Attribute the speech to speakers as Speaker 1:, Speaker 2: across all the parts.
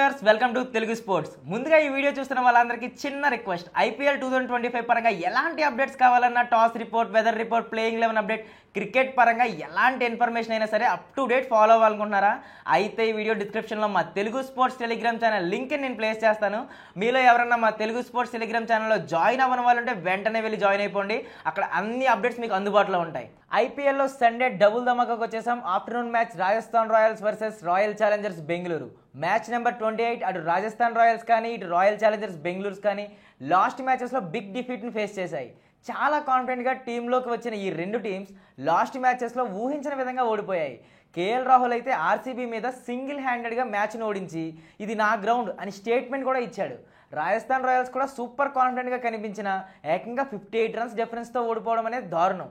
Speaker 1: Viewers welcome to Telugu sports. ముందుగా ఈ video చూస్తున్న వాళ్ళందరికీ చిన్న రిక్వెస్ట్, ఐపీఎల్ 2025 పరంగా ఎలాంటి అప్డేట్స్ కావాలన్నా, toss report, weather report, playing 11 update, cricket పరంగా ఎలాంటి ఇన్ఫర్మేషన్ అయినా సరే అప్ టు డేట్ ఫాలో అవ్వాలనుకుంటున్నారా? అయితే ఈ వీడియో డిస్క్రిప్షన్లో మా Telugu sports telegram channel link నేను ప్లేస్ చేస్తాను. మీలో ఎవరన్నా మా తెలుగు స్పోర్ట్స్ టెలిగ్రామ్ ఛానల్లో జాయిన్ అవ్వని వాళ్ళు ఉంటే వెంటనే వెళ్ళి జాయిన్ అయిపోండి. అక్కడ అన్ని అప్డేట్స్ మీకు అందుబాటులో ఉంటాయి. ఐపీఎల్లో సండే డబుల్ ధమాకాకు వచ్చేసాం. Afternoon match Rajasthan Royals versus royal Challengers Bengaluru. Match number 28 అటు రాజస్థాన్ రాయల్స్ కానీ ఇటు రాయల్ ఛాలెంజర్స్ బెంగళూరు కానీ లాస్ట్ మ్యాచెస్లో బిగ్ డిఫీట్ని ఫేస్ చేశాయి. చాలా కాన్ఫిడెంట్గా టీంలోకి వచ్చిన ఈ రెండు టీమ్స్ లాస్ట్ మ్యాచెస్లో ఊహించిన విధంగా ఓడిపోయాయి. కేఎల్ రాహుల్ అయితే ఆర్సీబీ మీద సింగిల్ హ్యాండెడ్గా మ్యాచ్ను ఓడించి ఇది నా గ్రౌండ్ అని స్టేట్మెంట్ కూడా ఇచ్చాడు. రాజస్థాన్ రాయల్స్ కూడా సూపర్ కాన్ఫిడెంట్గా కనిపించిన ఏకంగా 58 రన్స్ డిఫరెన్స్తో ఓడిపోవడం అనేది దారుణం.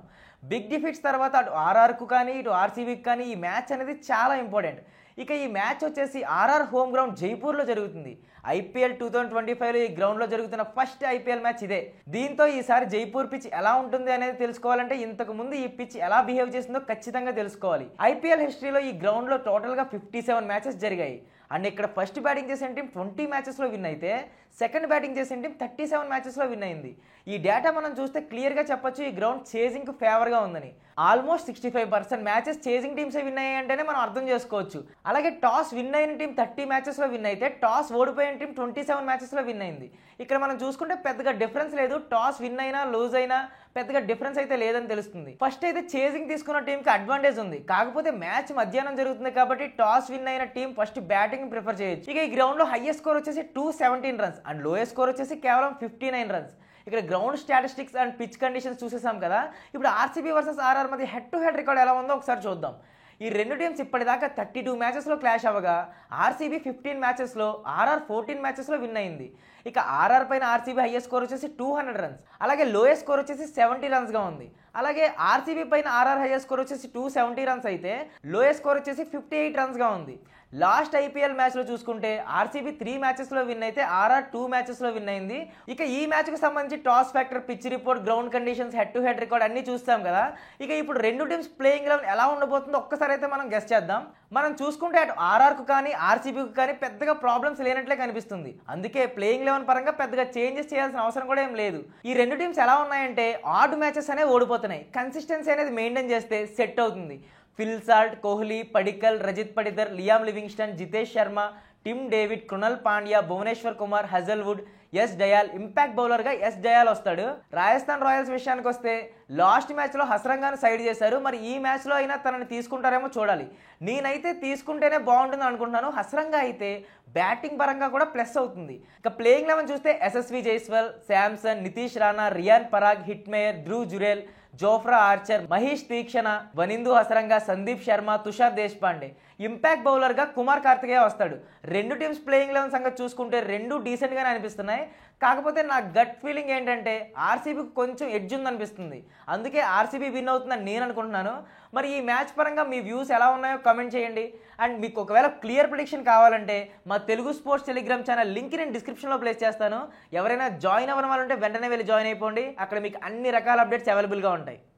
Speaker 1: బిగ్ డిఫీట్స్ తర్వాత అటు ఆర్ఆర్కు కానీ ఇటు ఆర్సీబీకి కానీ ఈ మ్యాచ్ అనేది చాలా ఇంపార్టెంట్. ఇక ఈ మ్యాచ్ వచ్చేసి ఆర్ఆర్ హోమ్ గ్రౌండ్ జైపూర్లో జరుగుతుంది. ఐపీఎల్ 2025లో ఈ గ్రౌండ్లో జరుగుతున్న ఫస్ట్ ఐపీఎల్ మ్యాచ్ ఇదే. దీంతో ఈసారి జైపూర్ పిచ్ ఎలా ఉంటుంది అనేది తెలుసుకోవాలంటే ఇంతకు ముందు ఈ పిచ్ ఎలా బిహేవ్ చేసిందో ఖచ్చితంగా తెలుసుకోవాలి. ఐపీఎల్ హిస్టరీలో ఈ గ్రౌండ్లో టోటల్గా 57 మ్యాచెస్ జరిగాయి. అండ్ ఇక్కడ ఫస్ట్ బ్యాటింగ్ చేసిన టీం 20 మ్యాచెస్లో విన్ అయితే సెకండ్ బ్యాటింగ్ చేసిన టీం 37 మ్యాచెస్లో విన్ అయింది. ఈ డేటా మనం చూస్తే క్లియర్గా చెప్పొచ్చు ఈ గ్రౌండ్ చేజింగ్కి ఫేవర్గా ఉందని. ఆల్మోస్ట్ 65% మ్యాచెస్ చేజింగ్ టీమ్సే విన్ అయ్యాయి అంటేనే మనం అర్థం చేసుకోవచ్చు. అలాగే టాస్ విన్ అయిన టీం 30 మ్యాచెస్లో విన్ అయితే టాస్ ఓడిపోయిన టీం 27 మ్యాచెస్లో విన్ అయింది. ఇక్కడ మనం చూసుకుంటే పెద్దగా డిఫరెన్స్ లేదు. టాస్ విన్ అయినా లూజ్ అయినా పెద్దగా డిఫరెన్స్ అయితే లేదని తెలుస్తుంది. ఫస్ట్ అయితే చేజింగ్ తీసుకున్న టీంకి అడ్వాంటేజ్ ఉంది. కాకపోతే మ్యాచ్ మధ్యాహ్నం జరుగుతుంది కాబట్టి టాస్ విన్ అయిన టీం ఫస్ట్ బ్యాటింగ్ ప్రిఫర్ చేయొచ్చు. ఇక ఈ గ్రౌండ్లో హైయెస్ట్ స్కోర్ వచ్చేసి 217 రన్స్ అండ్ లోయెస్ట్ స్కోర్ వచ్చేసి కేవలం 59 రన్స్. ఇక్కడ ground statistics and pitch conditions చూసేసాం కదా. ఇప్పుడు ఆర్సీబీ వర్సెస్ ఆర్ఆర్ మధ్య హెడ్ టు హెడ్ రికార్డ్ ఎలా ఉందో ఒకసారి చూద్దాం. ఈ రెండు టీమ్స్ ఇప్పటిదాకా 32 మ్యాచెస్లో క్లాష్ అవ్వగా ఆర్సీబీ 15 మ్యాచెస్లో, ఆర్ఆర్ 14 మ్యాచెస్లో విన్ అయింది. ఇక ఆర్ఆర్ పైన ఆర్సీబీ హైయెస్ట్ స్కోర్ వచ్చేసి 200 రన్స్, అలాగే లోయెస్ట్ స్కోర్ వచ్చేసి 70 రన్స్గా ఉంది. అలాగే ఆర్సీబీ పైన ఆర్ఆర్ హైయెస్ట్ స్కోర్ వచ్చేసి 270 రన్స్ అయితే లోయెస్ట్ స్కోర్ వచ్చేసి 58 రన్స్గా ఉంది. లాస్ట్ ఐపీఎల్ మ్యాచ్లో చూసుకుంటే ఆర్సీబీ 3 మ్యాచెస్లో విన్ అయితే ఆర్ఆర్ 2 మ్యాచెస్లో విన్ అయింది. ఇక ఈ మ్యాచ్కి సంబంధించి toss factor, pitch report, ground conditions, head to head record అన్ని చూస్తాం కదా. ఇక ఇప్పుడు రెండు టీమ్స్ ప్లేయింగ్ 11 ఎలా ఉండబోతుందో ఒక్కసారి అయితే మనం గెస్ చేద్దాం. మనం చూసుకుంటే అటు ఆర్ఆర్కు కానీ ఆర్సీబీకి కానీ పెద్దగా ప్రాబ్లమ్స్ లేనట్లే కనిపిస్తుంది. అందుకే ప్లేయింగ్ 11 పరంగా పెద్దగా చేంజెస్ చేయాల్సిన అవసరం కూడా ఏం లేదు. ఈ రెండు టీమ్స్ ఎలా ఉన్నాయంటే ఆడ్ మ్యాచెస్ అనేవి ఓడిపోతున్నాయి. కన్సిస్టెన్సీ అనేది మెయింటైన్ చేస్తే సెట్ అవుతుంది. Phil Salt, Kohli, Padikkal, Rajat Patidar, Liam Livingstone, Jitesh Sharma, Tim David, Krunal Pandya, Bhuvneshwar Kumar, Hazlewood, Yash Dayal, impact బౌలర్గా ఎస్ డయాల్ వస్తాడు. రాజస్థాన్ రాయల్స్ విషయానికి వస్తే లాస్ట్ మ్యాచ్లో హసరంగాను సైడ్ చేశారు. మరి ఈ మ్యాచ్లో అయినా తనని తీసుకుంటారేమో చూడాలి. నేనైతే తీసుకుంటేనే బాగుంటుంది అనుకుంటున్నాను. హసరంగా అయితే బ్యాటింగ్ పరంగా కూడా ప్లస్ అవుతుంది. ఇక ప్లేయింగ్ 11 చూస్తే Yashasvi Jaiswal, Samson, Nitish Rana, Riyan Parag, Hetmyer, Dhruv Jurel, Jofra Archer, Maheesh Theekshana, Wanindu Hasaranga, Sandeep Sharma, Tushar Deshpande. Impact బౌలర్గా కుమార్ కార్తికేయ వస్తాడు. రెండు టీమ్స్ ప్లేయింగ్ 11 సంగతి చూసుకుంటే రెండు డీసెంట్గానే అనిపిస్తున్నాయి. కాకపోతే నా గట్ ఫీలింగ్ ఏంటంటే ఆర్సీబీకి కొంచెం ఎడ్జ్ ఉందనిపిస్తుంది. అందుకే ఆర్సీబీ విన్ అవుతుందని నేను అనుకుంటున్నాను. మరి ఈ మ్యాచ్ పరంగా మీ వ్యూస్ ఎలా ఉన్నాయో కమెంట్ చేయండి. అండ్ మీకు ఒకవేళ క్లియర్ ప్రిడిక్షన్ కావాలంటే మా Telugu sports telegram channel link నేను డిస్క్రిప్షన్లో ప్లేస్ చేస్తాను. ఎవరైనా జాయిన్ అవ్వని వాళ్ళు ఉంటే వెంటనే వెళ్ళి జాయిన్ అయిపోండి. అక్కడ మీకు అన్ని రకాల అప్డేట్స్ అవైలబుల్గా ఉంటాయి.